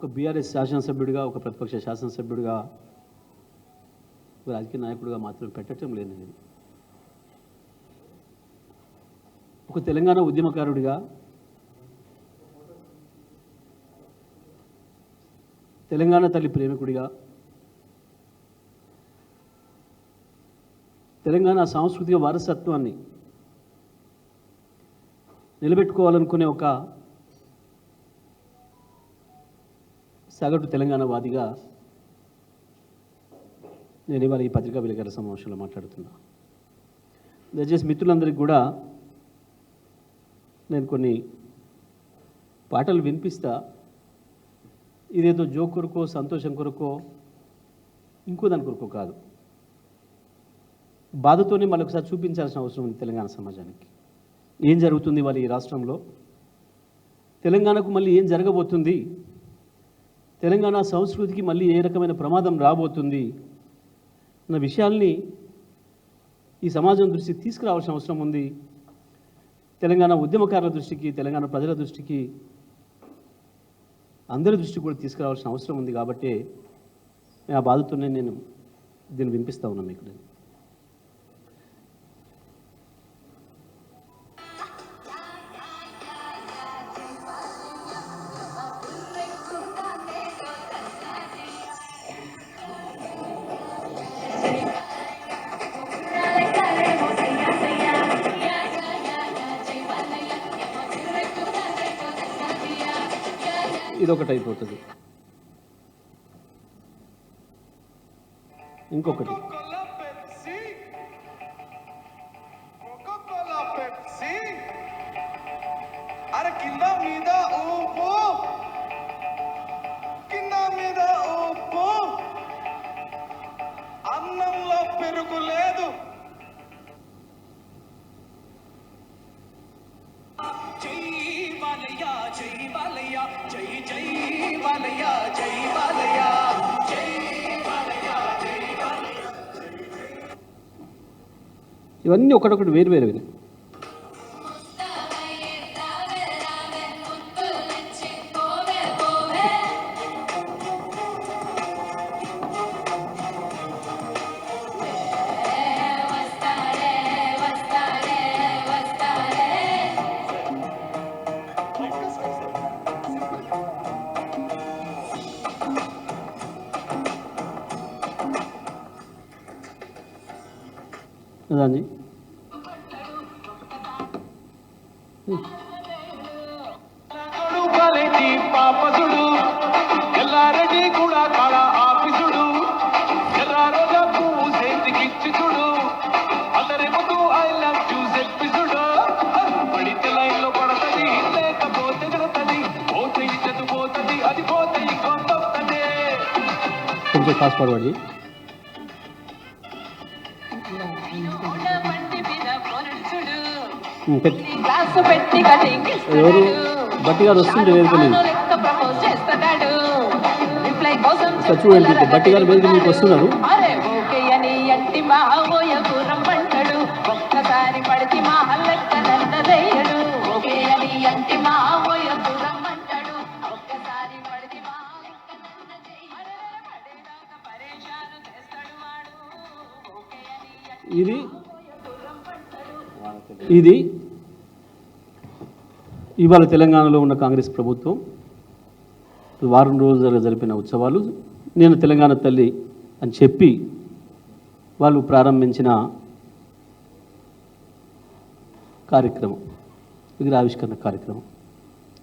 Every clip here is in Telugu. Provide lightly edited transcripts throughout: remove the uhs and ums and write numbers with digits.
ఒక బీఆర్ఎస్ శాసనసభ్యుడిగా, ఒక ప్రతిపక్ష శాసనసభ్యుడిగా, ఒక రాజకీయ నాయకుడిగా మాత్రం పెట్టడం లేదు. నేను ఒక తెలంగాణ ఉద్యమకారుడిగా, తెలంగాణ తల్లి ప్రేమికుడిగా, తెలంగాణ సాంస్కృతిక వారసత్వాన్ని నిలబెట్టుకోవాలనుకునే ఒక సగటు తెలంగాణ వాదిగా నేను ఇవాళ ఈ పత్రికా విలేకరుల సమావేశంలో మాట్లాడుతున్నా. దయచేసి మిత్రులందరికీ కూడా నేను కొన్ని పాటలు వినిపిస్తా. ఇదేదో జోక్ కొరకో, సంతోషం కొరకో, ఇంకో దాని కొరకో కాదు. బాధతోనే మళ్ళీ ఒకసారి చూపించాల్సిన అవసరం ఉంది తెలంగాణ సమాజానికి. ఏం జరుగుతుంది వాళ్ళ ఈ రాష్ట్రంలో, తెలంగాణకు మళ్ళీ ఏం జరగబోతుంది, తెలంగాణ సంస్కృతికి మళ్ళీ ఏ రకమైన ప్రమాదం రాబోతుంది అన్న విషయాల్ని ఈ సమాజం దృష్టికి తీసుకురావాల్సిన అవసరం ఉంది. తెలంగాణ ఉద్యమకారుల దృష్టికి, తెలంగాణ ప్రజల దృష్టికి, అందరి దృష్టికి కూడా తీసుకురావాల్సిన అవసరం ఉంది. కాబట్టి ఆ బాధతోనే నేను దీన్ని వినిపిస్తూ ఉన్నాను మీకు. నేను ఇదొకటి అయిపోతుంది. ఇంకొకటి అన్నంలో పెరుగు లేదు. ఇవన్నీ ఒకటొకటి వేరు వేరు. దాన్ని పాపసుడు ఎల్లారెడ్డి కూడా కళ ఆఫీసుడు ఎల్లారోజా పువ్వు చేతికిచ్చి చూడు అందరి ముందు ఐ లవ్ యూ చెప్పిసుడు పడితే లైన్లో పడతది, లేకపోతే గడతది, పోతే ఇచ్చదు పోతుంది, అది పోతే ఇంకొంతది. కొంచెం ఫాస్ట్ ఫార్వర్డ్ చేయి. ఎవరు బట్టి గారు వస్తుంటే వేదిక చూడండి, బట్టి గారు వేదిక మీకు వస్తున్నారు. ఇది ఇవాళ తెలంగాణలో ఉన్న కాంగ్రెస్ ప్రభుత్వం వారం రోజులుగా జరిపిన ఉత్సవాలు, నేను తెలంగాణ తల్లి అని చెప్పి వాళ్ళు ప్రారంభించిన కార్యక్రమం, విగ్రహావిష్కరణ కార్యక్రమం.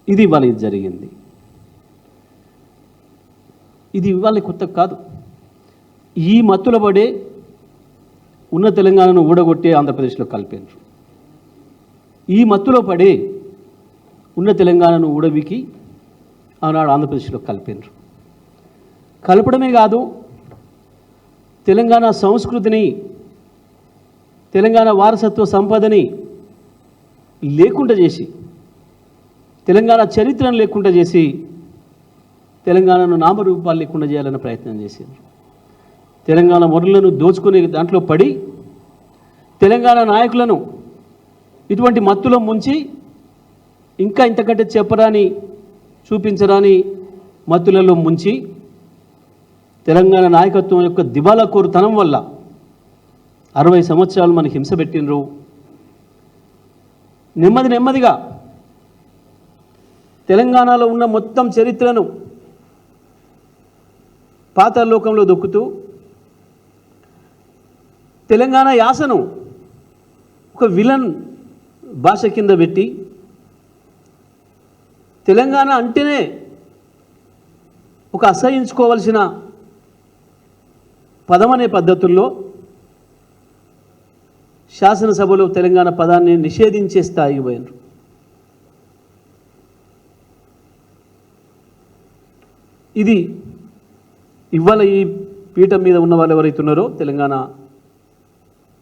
ఇది ఇవాళ ఇది జరిగింది. ఇది ఇవాళ కొత్త కాదు. ఈ మత్తుల పడే ఉన్న తెలంగాణను ఊడగొట్టే ఆంధ్రప్రదేశ్లో కలిపారు. ఈ మత్తులో పడే ఉన్న తెలంగాణను ఊడబికి ఆనాడు ఆంధ్రప్రదేశ్లో కలిపారు. కలపడమే కాదు, తెలంగాణ సంస్కృతిని, తెలంగాణ వారసత్వ సంపదని లేకుండా చేసి, తెలంగాణ చరిత్రను లేకుండా చేసి, తెలంగాణను నామరూపాలు లేకుండా చేయాలన్న ప్రయత్నం చేశారు. తెలంగాణ మొదలను దోచుకునే దాంట్లో పడి తెలంగాణ నాయకులను ఇటువంటి మత్తులో ముంచి ఇంకా ఇంతకంటే చెప్పరాని, చూపించరాని మత్తులలో ముంచి తెలంగాణ నాయకత్వం యొక్క దివాలాకోరుతనం వల్ల 60 సంవత్సరాలు మనకి హింస పెట్టినరు. నెమ్మదిగా తెలంగాణలో ఉన్న మొత్తం చరిత్రను పాతాళలోకంలో దొక్కుతూ తెలంగాణ యాసను ఒక విలన్ భాష కింద పెట్టి తెలంగాణ అంటేనే ఒక అసహించుకోవలసిన పదం అనే పద్ధతుల్లో శాసనసభలో తెలంగాణ పదాన్ని నిషేధించే స్థాయికి పోయినారు. ఇది ఇవాళ ఈ పీఠం మీద ఉన్న వాళ్ళు ఎవరైతే ఉన్నారో, తెలంగాణ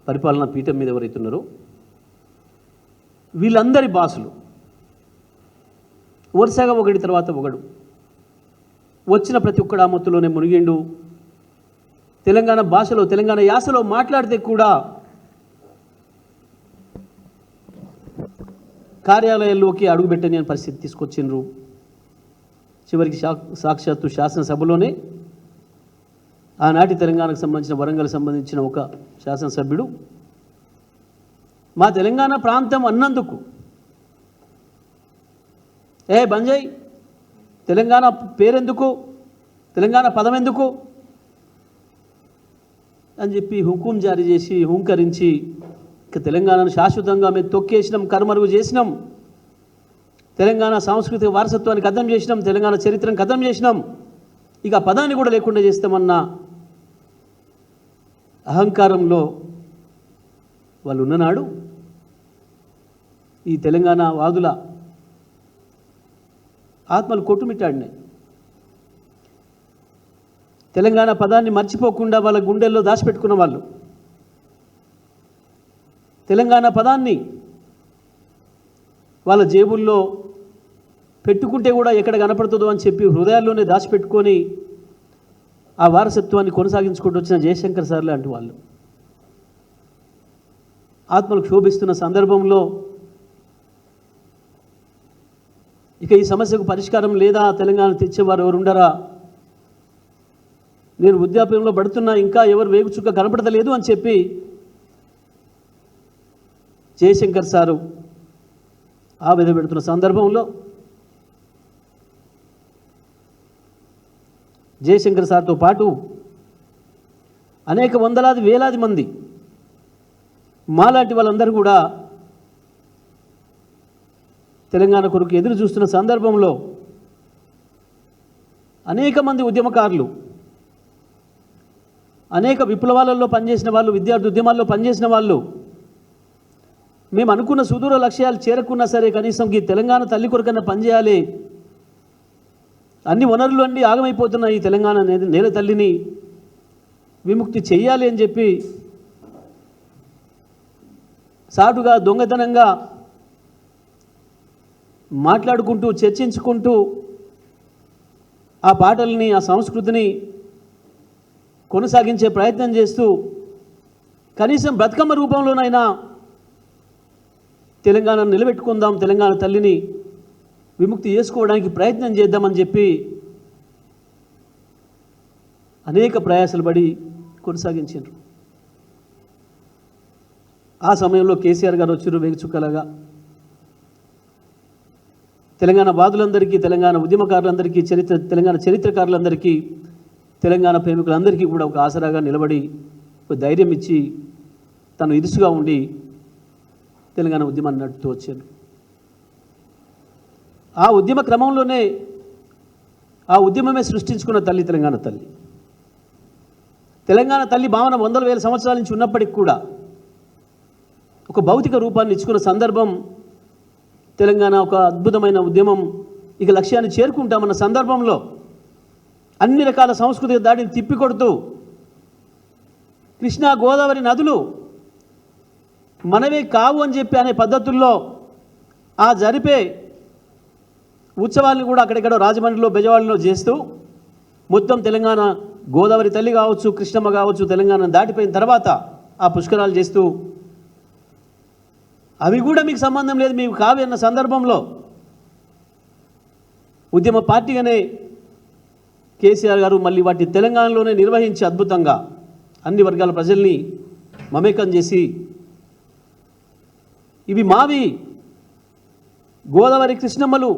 పరిపాలనా పీఠం మీద ఎవరైతే ఉన్నారో వీళ్ళందరి బాసులు వరుసగా ఒకటి తర్వాత ఒకడు వచ్చిన ప్రతి ఒక్కడు ఆ మొత్తులోనే మునిగిండు. తెలంగాణ భాషలో తెలంగాణ యాసలో మాట్లాడితే కూడా కార్యాలయాల్లోకి అడుగుపెట్టని పరిస్థితి తీసుకొచ్చిండ్రు. చివరికి సాక్షాత్తు శాసనసభలోనే ఆనాటి తెలంగాణకు సంబంధించిన వరంగల్ సంబంధించిన ఒక శాసనసభ్యుడు మా తెలంగాణ ప్రాంతం అన్నందుకు బంజయ్ తెలంగాణ పేరెందుకు, తెలంగాణ పదం ఎందుకు అని చెప్పి హుకుం జారీ చేసి హుంకరించి ఇక తెలంగాణను శాశ్వతంగా మేము తొక్కేసినాం, కర్మరుగు చేసినాం, తెలంగాణ సాంస్కృతిక వారసత్వాన్ని ఖతం చేసినాం, తెలంగాణ చరిత్రను ఖతం చేసినాం, ఇక ఆ పదాన్ని కూడా లేకుండా చేస్తామన్న అహంకారంలో వాళ్ళు ఉన్ననాడు ఈ తెలంగాణ వాదుల ఆత్మలు కొట్టుమిట్టాడినాయి. తెలంగాణ పదాన్ని మర్చిపోకుండా వాళ్ళ గుండెల్లో దాచిపెట్టుకున్న వాళ్ళు తెలంగాణ పదాన్ని వాళ్ళ జేబుల్లో పెట్టుకుంటే కూడా ఎక్కడ కనపడుతుందో అని చెప్పి హృదయాల్లోనే దాచిపెట్టుకొని ఆ వారసత్వాన్ని కొనసాగించుకుంటూ వచ్చిన జయశంకర్ సార్ లాంటి వాళ్ళు ఆత్మలు క్షోభిస్తున్న సందర్భంలో ఇక ఈ సమస్యకు పరిష్కారం లేదా, తెలంగాణ తెచ్చేవారు ఎవరు ఉండరా, నేను వృద్ధాప్యంలో పడుతున్నా ఇంకా ఎవరు వేగు చుక్క కనపడతలేదు అని చెప్పి జయశంకర్ సారు ఆవేదన పెడుతున్న సందర్భంలో జయశంకర్ సార్తో పాటు అనేక వందలాది వేలాది మంది మాలాంటి వాళ్ళందరూ కూడా తెలంగాణ కొరకు ఎదురు చూస్తున్న సందర్భంలో అనేక మంది ఉద్యమకారులు, అనేక విప్లవాలలో పనిచేసిన వాళ్ళు, విద్యార్థి ఉద్యమాల్లో పనిచేసిన వాళ్ళు మేము అనుకున్న సుదూర లక్ష్యాలు చేరకున్నా సరే కనీసం ఈ తెలంగాణ తల్లి కొరకన్నా పనిచేయాలి, అన్ని వనరులు అన్నీ ఆగమైపోతున్న ఈ తెలంగాణ నేల తల్లిని విముక్తి చెయ్యాలి అని చెప్పి సాటుగా దొంగతనంగా మాట్లాడుకుంటూ చర్చించుకుంటూ ఆ పాటల్ని ఆ సంస్కృతిని కొనసాగించే ప్రయత్నం చేస్తూ కనీసం బతుకమ్మ రూపంలోనైనా తెలంగాణను నిలబెట్టుకుందాం, తెలంగాణ తల్లిని విముక్తి చేసుకోవడానికి ప్రయత్నం చేద్దామని చెప్పి అనేక ప్రయాసాలు పడి కొనసాగించారు. ఆ సమయంలో కేసీఆర్ గారు వచ్చారు వేగుచుక్కలాగా. తెలంగాణ వాదులందరికీ, తెలంగాణ ఉద్యమకారులందరికీ, తెలంగాణ చరిత్రకారులందరికీ, తెలంగాణ ప్రేమికులందరికీ కూడా ఒక ఆసరాగా నిలబడి ఒక ధైర్యం ఇచ్చి తను ఇరుసుగా ఉండి తెలంగాణ ఉద్యమాన్ని నడుపుతూ వచ్చారు. ఆ ఉద్యమ క్రమంలోనే ఆ ఉద్యమమే సృష్టించుకున్న తల్లి తెలంగాణ తల్లి. తెలంగాణ తల్లి భావన వందల వేల సంవత్సరాల నుంచి ఉన్నప్పటికీ కూడా ఒక భౌతిక రూపాన్ని ఇచ్చుకున్న సందర్భం తెలంగాణ ఒక అద్భుతమైన ఉద్యమం ఇక లక్ష్యాన్ని చేరుకుంటామన్న సందర్భంలో అన్ని రకాల సాంస్కృతిక దాడిని తిప్పికొడుతూ కృష్ణా గోదావరి నదులు మనవే కావు అని చెప్పి అనే పద్ధతుల్లో ఆ జరిపే ఉత్సవాలను కూడా అక్కడెక్కడో రాజమండ్రిలో, బెజవాడలో చేస్తూ మొత్తం తెలంగాణ గోదావరి తల్లి కావచ్చు, కృష్ణమ్మ కావచ్చు, తెలంగాణ దాటిపోయిన తర్వాత ఆ పుష్కరాలు చేస్తూ అవి కూడా మీకు సంబంధం లేదు, మీకు కావి అన్న సందర్భంలో ఉద్యమ పార్టీగానే కేసీఆర్ గారు మళ్ళీ వాటి తెలంగాణలోనే నిర్వహించి అద్భుతంగా అన్ని వర్గాల ప్రజల్ని మమేకం చేసి ఇవి మావి, గోదావరి కృష్ణమ్మలు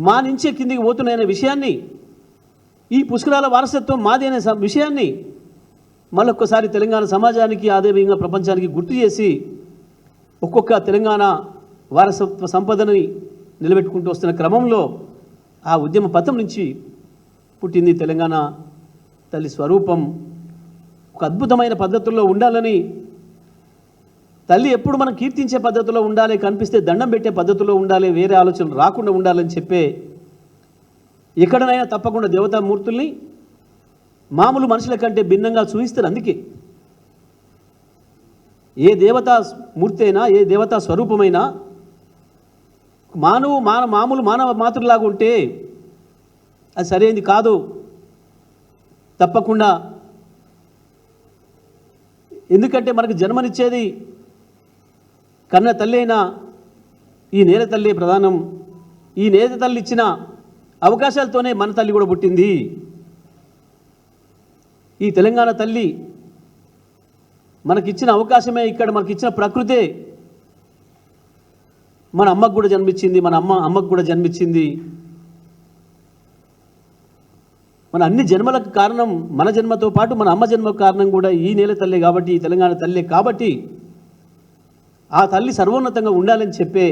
మా నుంచే కిందికి పోతున్నాయనే విషయాన్ని, ఈ పుష్కరాల వారసత్వం మాది అనే విషయాన్ని మళ్ళొక్కసారి తెలంగాణ సమాజానికి అదేవిధంగా ప్రపంచానికి గుర్తు చేసి ఒక్కొక్క తెలంగాణ వారసత్వ సంపదని నిలబెట్టుకుంటూ వస్తున్న క్రమంలో ఆ ఉద్యమ పథం నుంచి పుట్టింది తెలంగాణ తల్లి స్వరూపం. ఒక అద్భుతమైన పద్ధతుల్లో ఉండాలని, తల్లి ఎప్పుడు మనం కీర్తించే పద్ధతిలో ఉండాలి, కనిపిస్తే దండం పెట్టే పద్ధతిలో ఉండాలి, వేరే ఆలోచనలు రాకుండా ఉండాలని చెప్పే ఎక్కడనైనా తప్పకుండా దేవతామూర్తుల్ని మామూలు మనుషుల కంటే భిన్నంగా చూపిస్తారు. అందుకే ఏ దేవతా మూర్తి అయినా, ఏ దేవతా స్వరూపమైనా మామూలు మానవ మాతృలాగా ఉంటే అది సరైనది కాదు. తప్పకుండా, ఎందుకంటే మనకు జన్మనిచ్చేది కన్న తల్లి అయినా ఈ నేల తల్లి ప్రధానం. ఈ నేల తల్లి ఇచ్చిన అవకాశాలతోనే మన తల్లి కూడా పుట్టింది. ఈ తెలంగాణ తల్లి మనకిచ్చిన అవకాశమే, ఇక్కడ మనకిచ్చిన ప్రకృతే మన అమ్మకు కూడా జన్మించింది, మన అమ్మకు కూడా జన్మించింది. మన అన్ని జన్మలకు కారణం, మన జన్మతో పాటు మన అమ్మ జన్మకు కారణం కూడా ఈ నేల తల్లి కాబట్టి, ఈ తెలంగాణ తల్లి కాబట్టి ఆ తల్లి సర్వోన్నతంగా ఉండాలని చెప్పే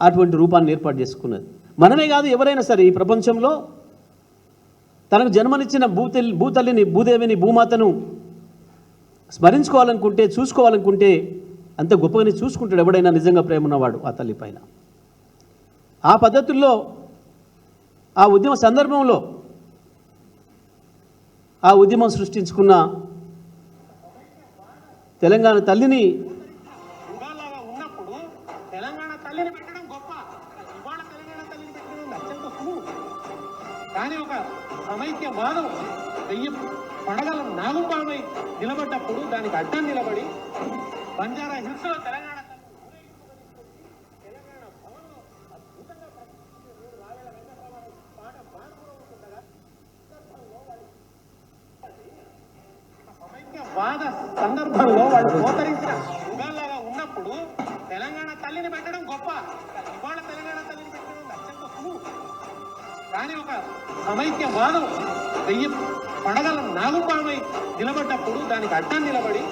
అటువంటి రూపాన్ని ఏర్పాటు చేసుకున్నది. మనమే కాదు, ఎవరైనా సరే ఈ ప్రపంచంలో తనకు జన్మనిచ్చిన భూతల్లిని, భూదేవిని, భూమాతను స్మరించుకోవాలనుకుంటే, చూసుకోవాలనుకుంటే అంత గొప్పగానే చూసుకుంటాడు ఎవడైనా నిజంగా ప్రేమ ఉన్నవాడు ఆ తల్లి పైన. ఆ పద్ధతుల్లో ఆ ఉద్యమ సందర్భంలో ఆ ఉద్యమం సృష్టించుకున్న తెలంగాణ తల్లిని ఉన్నప్పుడు తెలంగాణ తల్లిని పెట్టడం గొప్ప, ఇవాళ తెలంగాణ తల్లిని పెట్టడం అత్యంత సులువు. కానీ ఒక సమైక్యవాదం వెయ్యి పడగల నాగుపామై నిలబడ్డప్పుడు దానికి అడ్డం నిలబడి బంజారా హిల్స్ లో తెలంగాణ వాద సందర్భంలో వాళ్ళు పోతరించిన యుగాల్లాగా ఉన్నప్పుడు తెలంగాణ తల్లిని పెట్టడం గొప్ప, ఇవాళ తెలంగాణ తల్లిని పెట్టడం అత్యంత సులువు. కానీ ఒక సమైక్యవాదం వెయ్యి పడగల నాగుపామై నిలబడ్డప్పుడు దానికి అడ్డం నిలబడి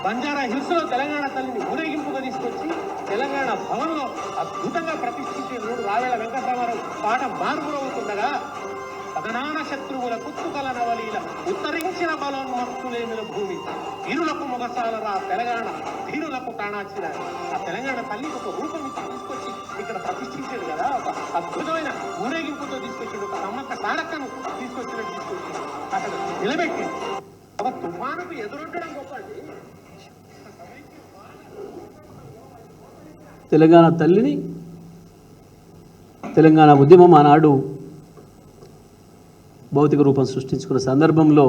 బంజారా హిల్స్ లో తెలంగాణ తల్లిని ఊరేగింపుగా తీసుకొచ్చి తెలంగాణ భవన్లో అద్భుతంగా ప్రతిష్ఠించి రావేళ వెంకటరామారావు పాట మార్పురవుతుండగా పదనాన శత్రువుల కుత్తుకల నవలీల ఉత్తరించిన బలోన్మత్తులేమిన భూమి వీరులకు మొగసాలరా తెలంగాణ ధీరులకు కాణాచిన ఆ తెలంగాణ తల్లికి ఒక రూపం తీసుకొచ్చి ఇక్కడ ప్రతిష్ఠించాడు కదా. ఒక అద్భుతమైన ఊరేగింపుతో తీసుకొచ్చాడు, ఒక సమ్మక్క సారక్కను తీసుకొచ్చినట్టు తీసుకొచ్చి అక్కడ నిలబెట్టి ఒక తుఫానుకు ఎదురొట్టడం గొప్పండి. తెలంగాణ తల్లిని, తెలంగాణ ఉద్యమం ఆనాడు భౌతిక రూపం సృష్టించుకున్న సందర్భంలో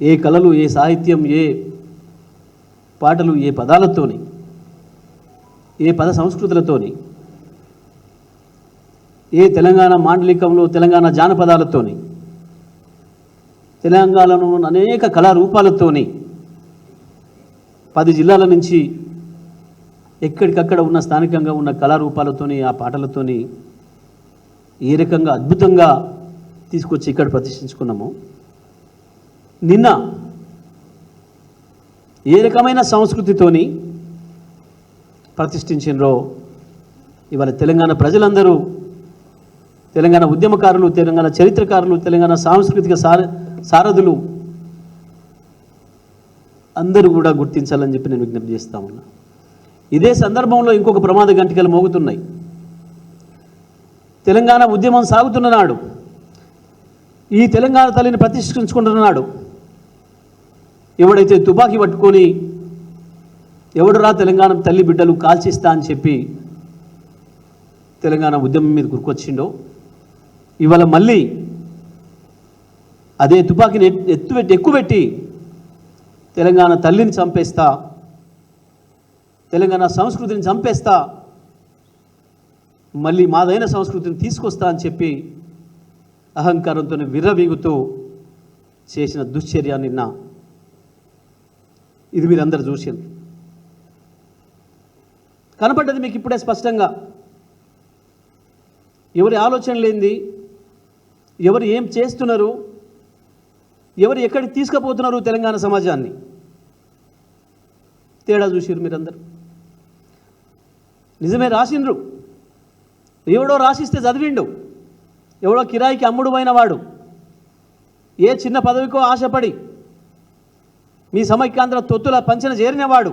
ఏ కళలు, ఏ సాహిత్యం, ఏ పాటలు, ఏ పదాలతోని, ఏ పద సంస్కృతులతోని, ఏ తెలంగాణ మాండలికంలో తెలంగాణ జానపదాలతోని, తెలంగాణలో అనేక కళారూపాలతోని 10 జిల్లాల నుంచి ఎక్కడికక్కడ ఉన్న స్థానికంగా ఉన్న కళారూపాలతోని, ఆ పాటలతోని ఏ రకంగా అద్భుతంగా తీసుకొచ్చి ఇక్కడ ప్రతిష్ఠించుకున్నామో, నిన్న ఏ రకమైన సంస్కృతితోని ప్రతిష్ఠించినరో ఇవాళ తెలంగాణ ప్రజలందరూ, తెలంగాణ ఉద్యమకారులు, తెలంగాణ చరిత్రకారులు, తెలంగాణ సాంస్కృతిక సారథులు అందరూ కూడా గుర్తించాలని చెప్పి నేను విజ్ఞప్తి చేస్తా ఉన్నా. ఇదే సందర్భంలో ఇంకొక ప్రమాద గంటికలు మోగుతున్నాయి. తెలంగాణ ఉద్యమం సాగుతున్న నాడు, ఈ తెలంగాణ తల్లిని ప్రతిష్ఠించుకుంటున్నాడు ఎవడైతే తుపాకీ పట్టుకొని ఎవడురా తెలంగాణ తల్లి బిడ్డలు కాల్చిస్తా అని చెప్పి తెలంగాణ ఉద్యమం మీద గురికొచ్చిండో, ఇవాళ మళ్ళీ అదే తుపాకీని ఎక్కుపెట్టి తెలంగాణ తల్లిని చంపేస్తా, తెలంగాణ సంస్కృతిని చంపేస్తా, మళ్ళీ మాదైన సంస్కృతిని తీసుకొస్తా అని చెప్పి అహంకారంతో విర్రవీగుతూ చేసిన దుశ్చర్య నిన్న ఇది మీరందరూ చూసింది కనపడ్డది మీకు ఇప్పుడే స్పష్టంగా. ఎవరి ఆలోచన లేనిది, ఎవరు ఏం చేస్తున్నారు, ఎవరు ఎక్కడికి తీసుకుపోతున్నారు తెలంగాణ సమాజాన్ని తేడా చూసిరు మీరందరూ. నిజమే రాసిండ్రు, ఎవడో రాసిస్తే చదివిండు, ఎవడో కిరాయికి అమ్ముడు పోయినవాడు, ఏ చిన్న పదవికో ఆశపడి మీ సమైక్యాంధ్ర తొత్తుల పంచన చేరినవాడు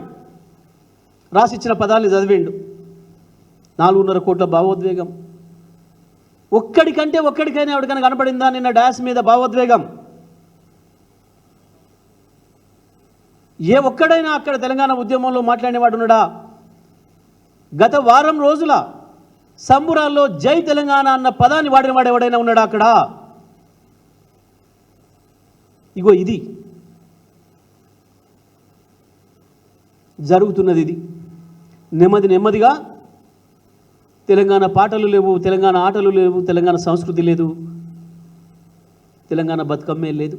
రాసిచ్చిన పదాన్ని చదివిండు. 4.5 కోట్ల భావోద్వేగం. ఒక్కడికైనా ఎవరికైనా కనపడిందా నిన్న డాస్ మీద భావోద్వేగం? ఏ ఒక్కడైనా అక్కడ తెలంగాణ ఉద్యమంలో మాట్లాడినవాడు ఉన్నాడా? గత వారం రోజుల సంబురాల్లో జై తెలంగాణ అన్న పదాన్ని వాడినవాడు ఎవడైనా ఉన్నాడా అక్కడ? ఇగో ఇది జరుగుతున్నది. ఇది నెమ్మదిగా తెలంగాణ పాటలు లేవు, తెలంగాణ ఆటలు లేవు, తెలంగాణ సంస్కృతి లేదు, తెలంగాణ బతుకమ్మే లేదు.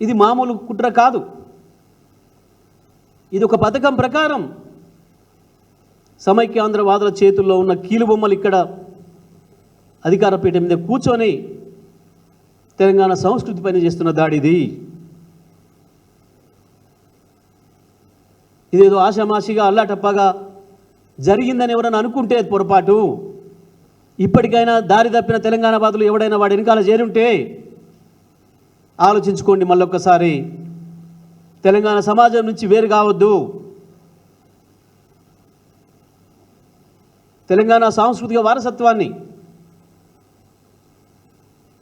ఇది మామూలు కుట్ర కాదు. ఇది ఒక పథకం ప్రకారం సమైక్యాంధ్రవాదుల చేతుల్లో ఉన్న కీలుబొమ్మలు ఇక్కడ అధికార పీఠం మీద కూర్చొని తెలంగాణ సంస్కృతి పైన చేస్తున్న దాడిది. ఇదేదో ఆషామాషిగా అల్లాటప్పగా జరిగిందని ఎవరైనా అనుకుంటే అది పొరపాటు. ఇప్పటికైనా దారి తప్పిన తెలంగాణ వాదులు ఎవడైనా వాడి వెనకాల చేరుంటే ఆలోచించుకోండి మళ్ళొక్కసారి. తెలంగాణ సమాజం నుంచి వేరు కావద్దు. తెలంగాణ సాంస్కృతిక వారసత్వాన్ని,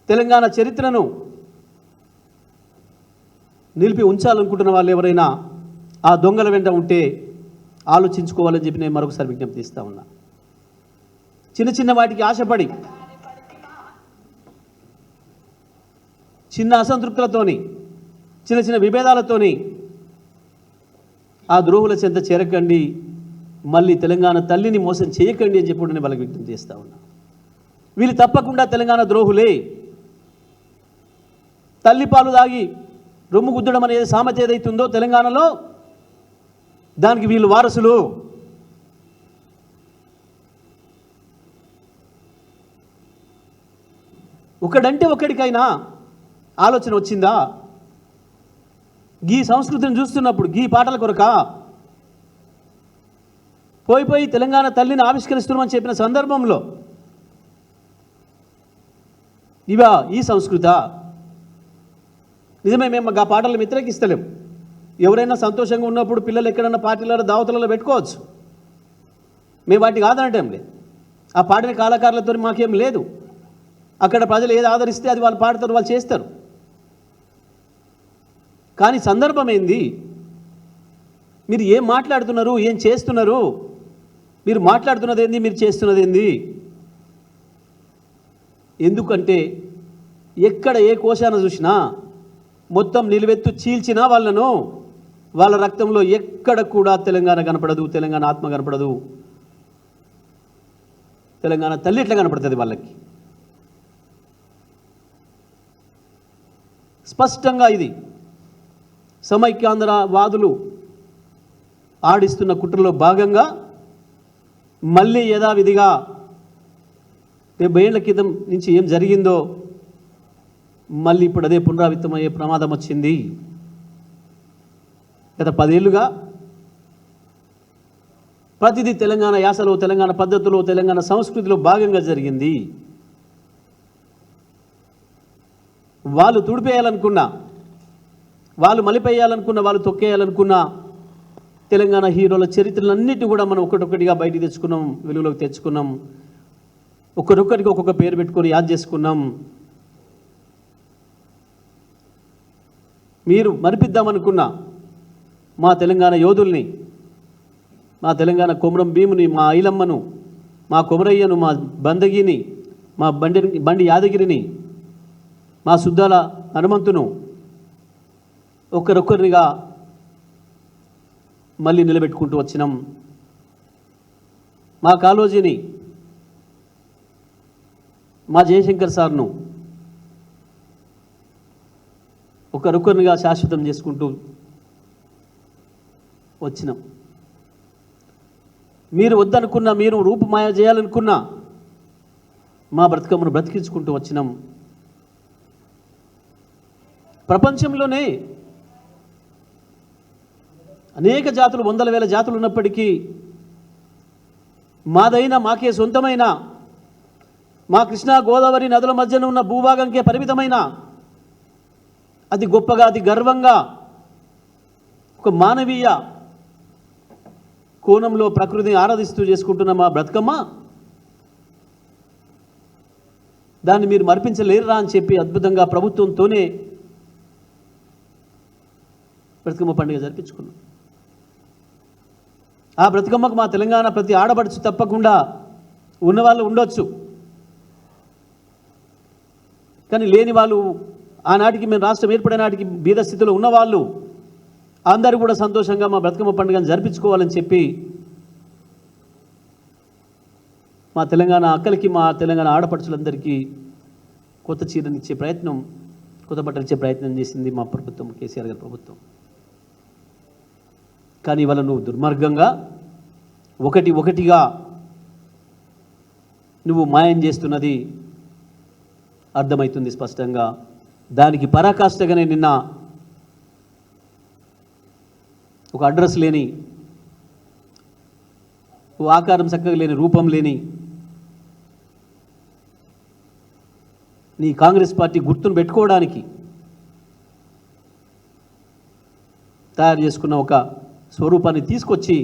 తెలంగాణ చరిత్రను నిలిపి ఉంచాలనుకుంటున్న వాళ్ళు ఎవరైనా ఆ దొంగల వెంట ఉంటే ఆలోచించుకోవాలని చెప్పి నేను మరొకసారి విజ్ఞప్తి ఇస్తా ఉన్నా. చిన్న వాటికి ఆశపడి, చిన్న అసంతృప్తులతోని, చిన్న విభేదాలతోని ఆ ద్రోహుల చెంత చేరకండి, మళ్ళీ తెలంగాణ తల్లిని మోసం చేయకండి అని చెప్పి నేను వాళ్ళకి విజ్ఞప్తి చేస్తా ఉన్నా. వీళ్ళు తప్పకుండా తెలంగాణ ద్రోహులే. తల్లి పాలు దాగి రొమ్ము గుద్దడం అనేది సామెత ఏదైతుందో తెలంగాణలో, దానికి వీళ్ళు వారసులు. ఒకడంటే ఒకడికైనా ఆలోచన వచ్చిందా? గీ సంస్కృతిని చూస్తున్నప్పుడు గీ పాటల కొరక పోయి తెలంగాణ తల్లిని ఆవిష్కరిస్తున్నామని చెప్పిన సందర్భంలో ఇవా ఈ సంస్కృత? నిజమే, మేము ఆ పాటలను వ్యతిరేకిస్తలేం. ఎవరైనా సంతోషంగా ఉన్నప్పుడు పిల్లలు ఎక్కడన్నా పార్టీలలో దావతులలో పెట్టుకోవచ్చు, మేము వాటిని కాదనటం లేదు. ఆ పాడిన కళాకారులతో మాకేం లేదు. అక్కడ ప్రజలు ఏది ఆదరిస్తే అది వాళ్ళు పాడతారు, వాళ్ళు చేస్తారు. కానీ సందర్భం ఏంది? మీరు ఏం మాట్లాడుతున్నారు, ఏం చేస్తున్నారు? మీరు మాట్లాడుతున్నది ఏంది, మీరు చేస్తున్నది ఏంది? ఎందుకంటే ఎక్కడ ఏ కోశాన చూసినా మొత్తం నిలువెత్తు చీల్చినా వాళ్ళను, వాళ్ళ రక్తంలో ఎక్కడ కూడా తెలంగాణ కనపడదు, తెలంగాణ ఆత్మ కనపడదు, తెలంగాణ తల్లి ఎట్లా కనపడుతుంది వాళ్ళకి? స్పష్టంగా ఇది సమైక్యాంధ్ర వాదులు ఆడిస్తున్న కుట్రలో భాగంగా మళ్ళీ యథావిధిగా 70 ఏళ్ల క్రితం నుంచి ఏం జరిగిందో మళ్ళీ ఇప్పుడు అదే పునరావృతమయ్యే ప్రమాదం వచ్చింది. గత 10 ఏళ్ళుగా ప్రతిదీ తెలంగాణ యాసలో, తెలంగాణ పద్ధతిలో, తెలంగాణ సంస్కృతిలో భాగంగా జరిగింది. వాళ్ళు తుడిపేయాలనుకున్నా, వాళ్ళు మలిపేయాలనుకున్న, వాళ్ళు తొక్కేయాలనుకున్న తెలంగాణ హీరోల చరిత్రలన్నిటి కూడా మనం ఒకటొక్కటిగా బయటికి తెచ్చుకున్నాం, వెలుగులోకి తెచ్చుకున్నాం. ఒక్కొక్కరికి ఒక్కొక్క పేరు పెట్టుకొని యాద్ చేసుకున్నాం. మీరు మరిపిద్దామనుకున్న మా తెలంగాణ యోధుల్ని, మా తెలంగాణ కొమరం భీముని, మా ఐలమ్మను, మా కొమరయ్యను, మా బందగిని, మా బండి యాదగిరిని, మా సుద్దాల హనుమంతును ఒకరొక్కరిగా మళ్ళీ నిలబెట్టుకుంటూ వచ్చినాం. మా కాళోజీని, మా జయశంకర్ సార్ను ఒకరొకరినిగా శాశ్వతం చేసుకుంటూ వచ్చినాం. మీరు వద్దనుకున్నా, మీరు రూపుమాయ చేయాలనుకున్నా మా బ్రతుకమ్మను బ్రతికించుకుంటూ వచ్చినాం. ప్రపంచంలోనే అనేక జాతులు, వందల వేల జాతులు ఉన్నప్పటికీ మాదైన, మాకే సొంతమైన, మా కృష్ణా గోదావరి నదుల మధ్యన ఉన్న భూభాగంకే పరిమితమైన, అతి గొప్పగా, అతి గర్వంగా, ఒక మానవీయ కోణంలో ప్రకృతిని ఆరాధిస్తూ చేసుకుంటున్న మా బ్రతుకమ్మ, దాన్ని మీరు మర్పించలేరురా అని చెప్పి అద్భుతంగా ప్రభుత్వంతోనే బ్రతుకమ్మ పండుగ జరిపించుకున్నాం. ఆ బ్రతుకమ్మకు మా తెలంగాణ ప్రతి ఆడపడుచు తప్పకుండా ఉన్నవాళ్ళు ఉండొచ్చు, కానీ లేని వాళ్ళు, ఆనాటికి మేము రాష్ట్రం ఏర్పడే నాటికి బీద స్థితిలో ఉన్నవాళ్ళు అందరూ కూడా సంతోషంగా మా బ్రతుకమ్మ పండుగను జరిపించుకోవాలని చెప్పి మా తెలంగాణ అక్కలకి, మా తెలంగాణ ఆడపడుచులందరికీ కొత్త చీరనిచ్చే ప్రయత్నం, కొత్త బట్టలు ఇచ్చే ప్రయత్నం చేసింది మా ప్రభుత్వం, కేసీఆర్ గారి ప్రభుత్వం. కానీ ఇవాళ నువ్వు దుర్మార్గంగా ఒకటిగా నువ్వు మాయం చేస్తున్నది అర్థమవుతుంది స్పష్టంగా. దానికి పరాకాష్ఠగానే నిన్న ఒక అడ్రస్ లేని, ఓ ఆకారం చక్కగా లేని, రూపం లేని నీ కాంగ్రెస్ పార్టీ గుర్తును పెట్టుకోవడానికి తయారు చేసుకున్న ఒక స్వరూపాన్ని తీసుకొచ్చి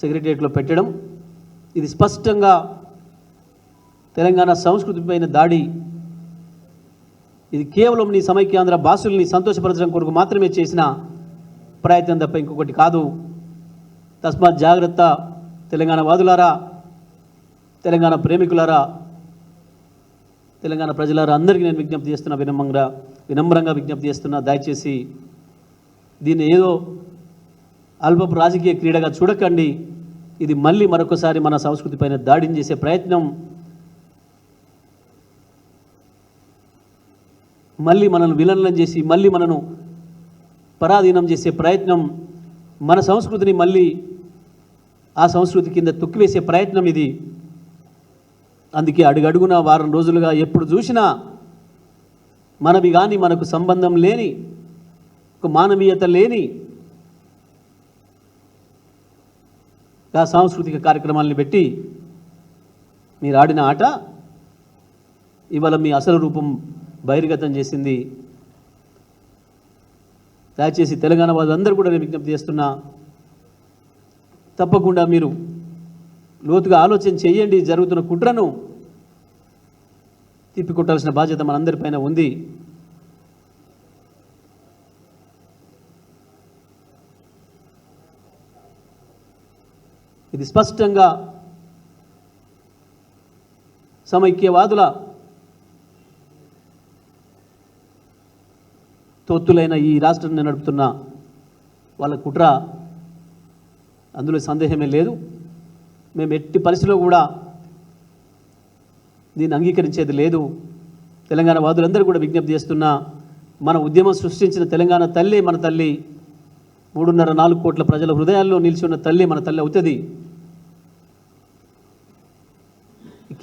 సెక్రటరియట్లో పెట్టడం, ఇది స్పష్టంగా తెలంగాణ సంస్కృతి పైన దాడి. ఇది కేవలం నీ సమైక్యాంధ్ర భాషల్ని సంతోషపరచడం కొరకు మాత్రమే చేసిన ప్రయత్నం తప్ప ఇంకొకటి కాదు. తస్మాత్ జాగ్రత్త తెలంగాణ వాదులారా, తెలంగాణ ప్రేమికులారా, తెలంగాణ ప్రజలారా, అందరికీ నేను విజ్ఞప్తి చేస్తున్నా, వినమ్రంగా విజ్ఞప్తి చేస్తున్నా. దయచేసి దీన్ని ఏదో అల్పపు రాజకీయ క్రీడగా చూడకండి. ఇది మళ్ళీ మరొకసారి మన సంస్కృతి పైన దాడిని చేసే ప్రయత్నం, మళ్ళీ మనల్ని విలన్లను చేసి, మళ్ళీ మనను పరాధీనం చేసే ప్రయత్నం, మన సంస్కృతిని మళ్ళీ ఆ సంస్కృతి కింద తొక్కివేసే ప్రయత్నం ఇది. అందుకే అడుగడుగున వారం రోజులుగా ఎప్పుడు చూసినా మనవి కానీ, మనకు సంబంధం లేని, ఒక మానవీయత లేని ఆ సాంస్కృతిక కార్యక్రమాలను పెట్టి మీరు ఆడిన ఆట ఇవాళ మీ అసలు రూపం బహిర్గతం చేసింది. దయచేసి తెలంగాణ వాళ్ళందరూ కూడా నేను విజ్ఞప్తి చేస్తున్నా, తప్పకుండా మీరు లోతుగా ఆలోచన చేయండి. జరుగుతున్న కుట్రను తిప్పికొట్టాల్సిన బాధ్యత మనందరిపైన ఉంది. ఇది స్పష్టంగా సమైక్యవాదుల తొత్తులైన ఈ రాష్ట్రాన్ని నడుపుతున్న వాళ్ళ కుట్ర, అందులో సందేహమే లేదు. మేము ఎట్టి పరిస్థితిలో కూడా దీన్ని అంగీకరించేది లేదు. తెలంగాణ వాదులందరూ కూడా విజ్ఞప్తి చేస్తున్నా, మన ఉద్యమం సృష్టించిన తెలంగాణ తల్లి మన తల్లి, 3.5-4 కోట్ల ప్రజల హృదయాల్లో నిలిచి ఉన్న తల్లి మన తల్లి అవుతుంది.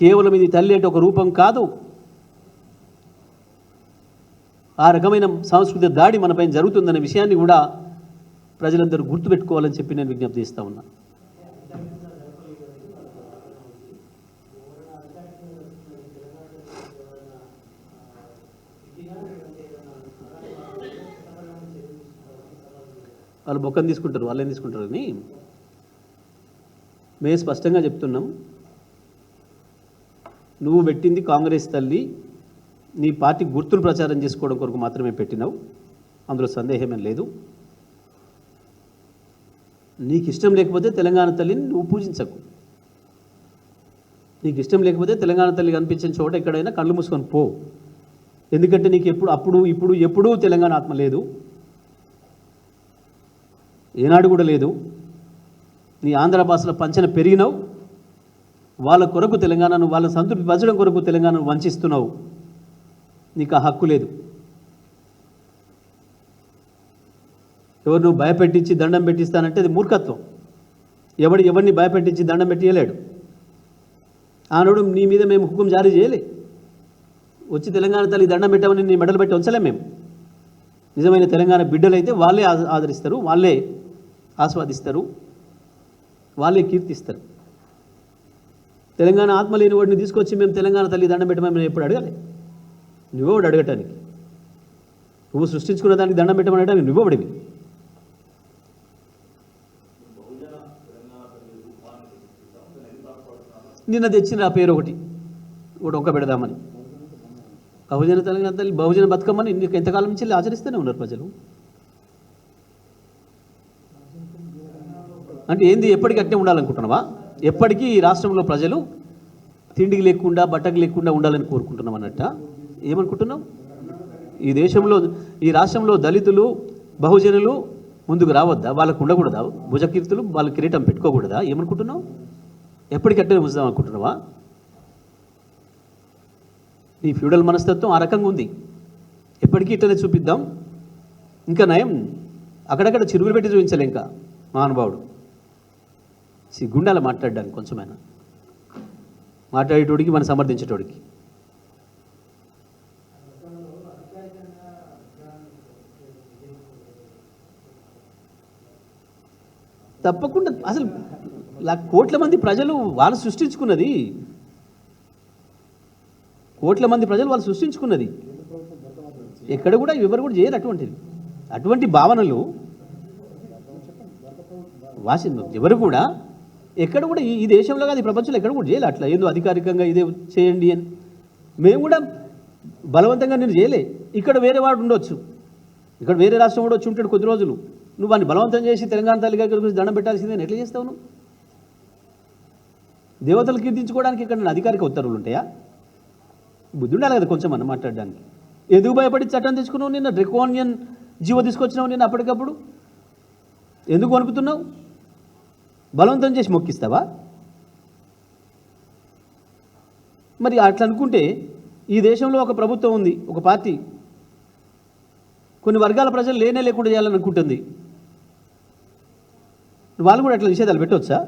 కేవలం ఇది తల్లి అంటే ఒక రూపం కాదు. ఆ రకమైన సాంస్కృతిక దాడి మనపైన జరుగుతుందనే విషయాన్ని కూడా ప్రజలందరూ గుర్తుపెట్టుకోవాలని చెప్పి నేను విజ్ఞప్తి చేస్తా ఉన్నా. వాళ్ళు బొక్కని తీసుకుంటారు, వాళ్ళు ఏం తీసుకుంటారు అని మేము స్పష్టంగా చెప్తున్నాం. నువ్వు పెట్టింది కాంగ్రెస్ తల్లి, నీ పార్టీ గుర్తులు ప్రచారం చేసుకోవడం కొరకు మాత్రమే పెట్టినావు, అందులో సందేహమేం లేదు. నీకు ఇష్టం లేకపోతే తెలంగాణ తల్లిని నువ్వు పూజించకు. నీకు ఇష్టం లేకపోతే తెలంగాణ తల్లి కనిపించిన చోట ఎక్కడైనా కళ్ళు మూసుకొని పో. ఎందుకంటే నీకు ఎప్పుడూ తెలంగాణ ఆత్మ లేదు, ఏనాడు కూడా లేదు. నీ ఆంధ్ర భాషలో పంచన పెరిగినావు, వాళ్ళ కొరకు తెలంగాణను, వాళ్ళ సంతృప్తి పరచడం కొరకు తెలంగాణను వంచిస్తున్నావు. నీకు ఆ హక్కు లేదు. ఎవరు నువ్వు భయపెట్టించి దండం పెట్టిస్తానంటే అది మూర్ఖత్వం. ఎవరిని భయపెట్టించి దండం పెట్టియలేడు. ఆనాడు నీ మీద మేము హుకుం జారీ చేయలే. వచ్చి తెలంగాణ తల్లి దండం పెట్టామని నీ మెడలు పెట్టి ఉంచలేం మేము. నిజమైన తెలంగాణ బిడ్డలైతే వాళ్ళే ఆదరిస్తారు, వాళ్ళే ఆస్వాదిస్తారు, వాళ్ళే కీర్తిస్తారు. తెలంగాణ ఆత్మ లేని వాడిని తీసుకొచ్చి మేము తెలంగాణ తల్లి దండం పెట్టమని మేము ఎప్పుడు అడగాలి? నువ్వోడు అడగటానికి, నువ్వు సృష్టించుకున్న దానికి దండం పెట్టమని అడగడానికి నువ్వోడివి. నిన్న తెచ్చిన ఆ పేరు ఒకటి ఒక్క పెడదామని, బహుజన తెలంగాణ తల్లి, బహుజన బతుకమ్మని నీకు ఎంతకాలం నుంచి ఆచరిస్తూనే ఉన్నారు ప్రజలు. అంటే ఏంది, ఎప్పటికీ అట్టే ఉండాలనుకుంటున్నావా? ఎప్పటికీ ఈ రాష్ట్రంలో ప్రజలు తిండికి లేకుండా బట్టకి లేకుండా ఉండాలని కోరుకుంటున్నాం అన్నట్ట. ఏమనుకుంటున్నావు? ఈ రాష్ట్రంలో దళితులు, బహుజనులు ముందుకు రావద్దా? వాళ్ళకు ఉండకూడదా భుజకీర్తులు? వాళ్ళ కిరీటం పెట్టుకోకూడదా? ఏమనుకుంటున్నావు? ఎప్పటికట్టే ఉంచుదాం అనుకుంటున్నావా? నీ ఫ్యూడల్ మనస్తత్వం ఆ రకంగా ఉంది. ఎప్పటికీ ఇట్లనే చూపిద్దాం. ఇంకా నయం, అక్కడక్కడ చిరువులు పెట్టి చూపించలే ఇంకా మహానుభావుడు. సిగ్గుండాల మాట్లాడడానికి కొంచెమైనా, మాట్లాడేటోడికి మనం సమర్థించేటోడికి. తప్పకుండా అసలు కోట్ల మంది ప్రజలు వాళ్ళు సృష్టించుకున్నది, కోట్ల మంది ప్రజలు వాళ్ళు సృష్టించుకున్నది. ఎక్కడ కూడా ఎవరు కూడా చేయరు అటువంటి భావనలు. ఎవరు కూడా ఎక్కడ కూడా ఈ దేశంలో కాదు, ఈ ప్రపంచంలో ఎక్కడ కూడా చేయలే అట్లా. ఏదో అధికారికంగా ఇదే చేయండి అని మేము కూడా బలవంతంగా నేను చేయలే. ఇక్కడ వేరే వాడు ఉండొచ్చు, ఇక్కడ వేరే రాష్ట్రం కూడా వచ్చి ఉంటాడు కొద్ది రోజులు. నువ్వు వాడిని బలవంతం చేసి తెలంగాణ తల్లి గారి గురించి దండం పెట్టాల్సిందే ఎట్లా చేస్తావు? నువ్వు దేవతలు కీర్తించుకోవడానికి ఇక్కడ అధికారిక ఉత్తర్వులు ఉంటాయా? బుద్ధి ఉండాలి కదా కొంచెం అన్న మాట్లాడడానికి. ఎందుకు భయపడి చట్టం తెచ్చుకున్నావు? నిన్న డ్రెకోనియన్ జీవో తీసుకొచ్చినావు నిన్న అప్పటికప్పుడు. ఎందుకు వణుకుతున్నావు? బలవంతం చేసి మొక్కిస్తావా? మరి అట్లా అనుకుంటే ఈ దేశంలో ఒక ప్రభుత్వం ఉంది, ఒక పార్టీ కొన్ని వర్గాల ప్రజలు లేకుండా చేయాలని అనుకుంటుంది. వాళ్ళు కూడా అట్లా నిషేధాలు పెట్టవచ్చా?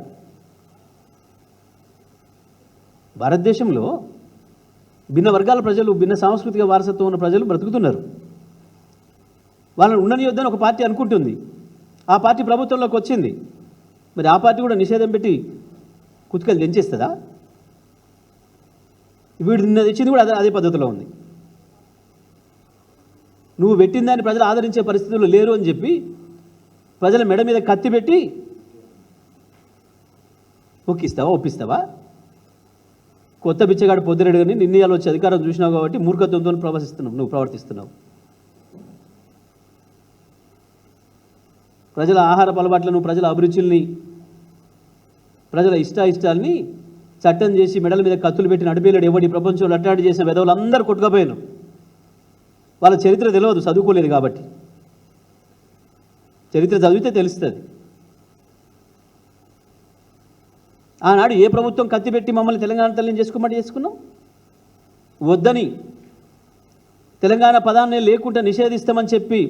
భారతదేశంలో భిన్న వర్గాల ప్రజలు, భిన్న సాంస్కృతిక వారసత్వం ఉన్న ప్రజలు బ్రతుకుతున్నారు. వాళ్ళని ఉండనియొద్దని ఒక పార్టీ అనుకుంటుంది. ఆ పార్టీ ప్రభుత్వంలోకి వచ్చింది. మరి ఆ పార్టీ కూడా నిషేధం పెట్టి కుతికలు తెంచేస్తుందా? వీడు నిన్న తెచ్చింది కూడా అదే పద్ధతిలో ఉంది. నువ్వు పెట్టిన దాన్ని ప్రజలు ఆదరించే పరిస్థితుల్లో లేరు అని చెప్పి ప్రజల మెడ మీద కత్తి పెట్టి ఒప్పిస్తావా? కొత్త బిచ్చగాడు పొద్దురెడు కానీ నిన్నయాలు వచ్చి అధికారం చూసినావు కాబట్టి మూర్ఖత్వంతో ప్రవర్తిస్తున్నావు. ప్రజల ఆహారపు అలవాట్లను, ప్రజల అభిరుచుల్ని, ప్రజల ఇష్టాయిష్టాలని చట్టం చేసి మెడల మీద కత్తులు పెట్టి నడిపేలాడు ఎవడి ప్రపంచంలో అట్టాడి చేసిన వెధవులు అందరూ కొట్టుకపోయాను. వాళ్ళ చరిత్ర తెలియదు, చదువుకోలేదు కాబట్టి. చరిత్ర చదివితే తెలుస్తుంది. ఆనాడు ఏ ప్రభుత్వం కత్తి పెట్టి మమ్మల్ని తెలంగాణ తల్లిని చేసుకోమంటే చేసుకున్నాం? వద్దని తెలంగాణ పదాన్ని లేకుండా నిషేధిస్తామని చెప్పి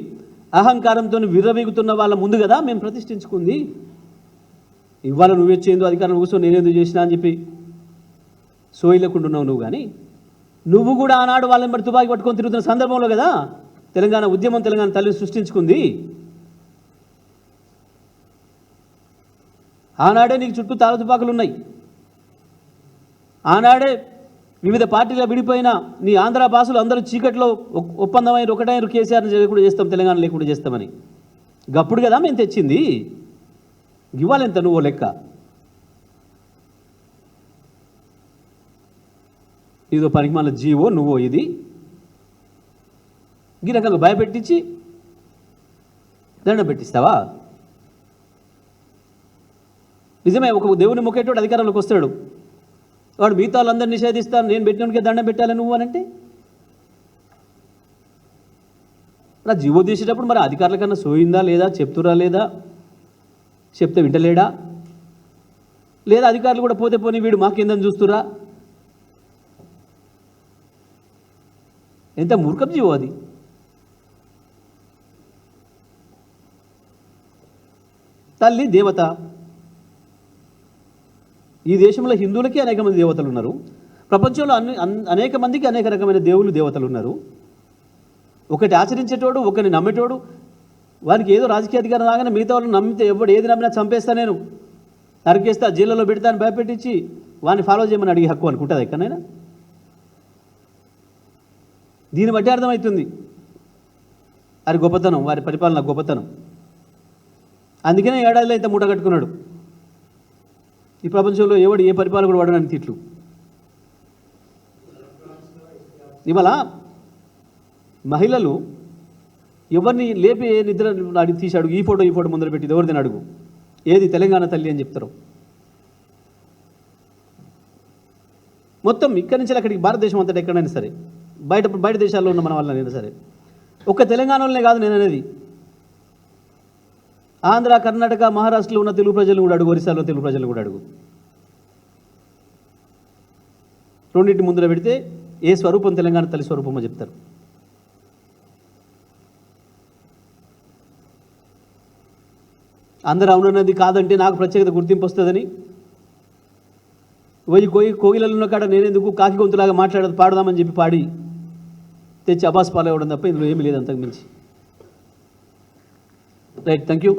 అహంకారంతో విర్రవీగుతున్న వాళ్ళ ముందు కదా మేము ప్రతిష్ఠించుకుంది. ఇవాళ నువ్వెచ్చేందో అధికారం కూర్చో నేనేందో చేసినా అని చెప్పి సోయిలేకుండా ఉన్నావు నువ్వు. కానీ నువ్వు కూడా ఆనాడు వాళ్ళని మరి తుపాకి పట్టుకొని తిరుగుతున్న సందర్భంలో కదా తెలంగాణ ఉద్యమం, తెలంగాణ తల్లిని సృష్టించుకుంది. ఆనాడే నీకు చుట్టూ తాళ తుపాకులు ఉన్నాయి. ఆనాడే వివిధ పార్టీల విడిపోయిన నీ ఆంధ్ర భాషలు అందరూ చీకట్లో ఒప్పందమైన ఒకటైన కేసీఆర్ని లేకుండా చేస్తాం, తెలంగాణ లేకుండా చేస్తామని. గప్పుడు కదా మేము తెచ్చింది. ఇవ్వాలెంత నువ్వు లెక్క? ఇదో పనికిమాల జీవో నువ్వో ఇది ఈ రకంగా భయపెట్టించి దండం పెట్టిస్తావా? నిజమే, ఒక దేవుని మొక్కేటోడు అధికారంలోకి వస్తాడు, వాడు మిగతా వాళ్ళందరూ నిషేధిస్తాను, నేను పెట్టినకే దండం పెట్టాలి నువ్వు అనంటే నా జీవో తీసేటప్పుడు మరి అధికారుల కన్నా సోయిందా లేదా, చెప్తురా లేదా, చెప్తే వింటలేడా? లేదా అధికారులు కూడా పోతే పోనీ వీడు మాకేందని చూస్తురా? ఎంత మూర్ఖం జీవో అది. తల్లి దేవత. ఈ దేశంలో హిందువులకి అనేక మంది దేవతలు ఉన్నారు, ప్రపంచంలో అనేక మందికి అనేక రకమైన దేవుళ్ళు దేవతలు ఉన్నారు. ఒకటి ఆచరించేటోడు, ఒకరిని నమ్మేటోడు, వారికి ఏదో రాజకీయ అధికారం రాగానే మిగతా వాళ్ళు నమ్మితే ఎవడు ఏది నమ్మినా చంపేస్తా, నేను నరికేస్తా, జైల్లో పెడతాను భయపెట్టించి వాడిని ఫాలో చేయమని అడిగే హక్కు అనుకుంటుంది ఎక్కడైనా? దీన్ని బట్టి అర్థమవుతుంది వారి గొప్పతనం, వారి పరిపాలన గొప్పతనం. అందుకనే ఏడాదిలో ఇంత మూట కట్టుకున్నాడు. ఈ ప్రపంచంలో ఎవడు ఏ పరిపాలకుడు వాడడానికి తిట్లు. ఇవాళ మహిళలు ఎవరిని లేపి నిద్ర అడిగి తీసి అడుగు, ఈ ఫోటో ముందర పెట్టి ఎవరిదని అడుగు, ఏది తెలంగాణ తల్లి అని చెప్తారు. మొత్తం ఇక్కడి నుంచి అక్కడికి భారతదేశం అంతటా ఎక్కడైనా సరే, బయట దేశాల్లో ఉన్న మన వాళ్ళైనా సరే, ఒక్క తెలంగాణలోనే కాదు నేను అనేది, ఆంధ్ర, కర్ణాటక, మహారాష్ట్రలో ఉన్న తెలుగు ప్రజలు కూడా అడుగు, ఒరిస్సాలో తెలుగు ప్రజలు కూడా అడుగు. రెండింటి ముందర పెడితే ఏ స్వరూపం తెలంగాణ తల్లి స్వరూపమో చెప్తారు. అందరూ అవునన్నది కాదంటే నాకు ప్రత్యేకత గుర్తింపు వస్తుందని కోగిలలున్న కాడ నేనెందుకు కాకి గొంతులాగా పాడదామని చెప్పి పాడి తెచ్చి అబాస్ పాలవడం తప్ప ఇందులో ఏమీ లేదు అంతకు మించి. Right, thank you.